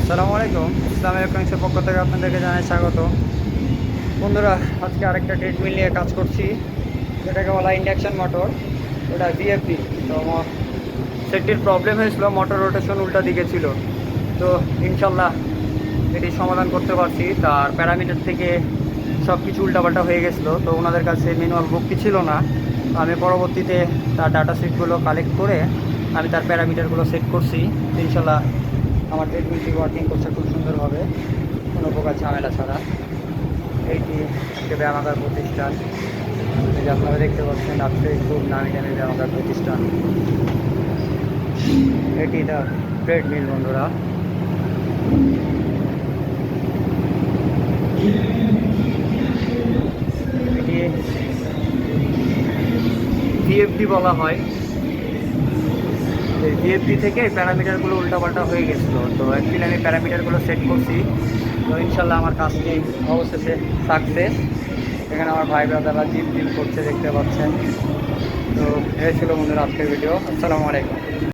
আসসালামু আলাইকুম। ইসলাম ইলেকট্রনিক্সের পক্ষ থেকে আপনাদেরকে জানাই স্বাগত। বন্ধুরা, আজকে আরেকটা ট্রেডমিল নিয়ে কাজ করছি, যেটাকে বলা ইন্ডাকশন মোটর। ওটা ভিএফডি। তো সেটটির প্রবলেম হয়েছিল, মোটর রোটেশন উল্টা দিকে ছিল। তো ইনশাল্লাহ এটি সমাধান করতে পারছি। তার প্যারামিটার থেকে সব কিছু উল্টাপাল্টা হয়ে গেছিলো, তো ওনাদের কাছে ম্যানুয়াল বুকটি ছিল না। আমি পরবর্তীতে তার ডাটা শিটগুলো কালেক্ট করে আমি তার প্যারামিটারগুলো সেট করছি। ইনশাল্লাহ আমার ট্রেডমিলটি ওয়ার্কিং করছে খুব সুন্দরভাবে, কোনো প্রকার ঝামেলা ছাড়া। এইটি একটি ব্যায়ামাগার প্রতিষ্ঠান, এই যে আপনারা দেখতে পাচ্ছেন, রাত্রে খুব নামি দামি ব্যায়ামাগার প্রতিষ্ঠান। এটি তার ট্রেডমিল বন্ধুরা। এটি ভিএফডি বলা হয়। এই ভিএফডি থেকে প্যারামিটারগুলো উল্টাপাল্টা হয়ে গেছিলো, তো অ্যাকচুয়ালি আমি প্যারামিটারগুলো সেট করছি। তো ইনশাল্লাহ আমার কাজটি অবশেষে সাকসেস। এখানে আমার ভাই ব্রাদাররা জিম করছে, দেখতে পাচ্ছেন। তো এই ছিল বন্ধুরা আজকের ভিডিও। আসসালামু আলাইকুম।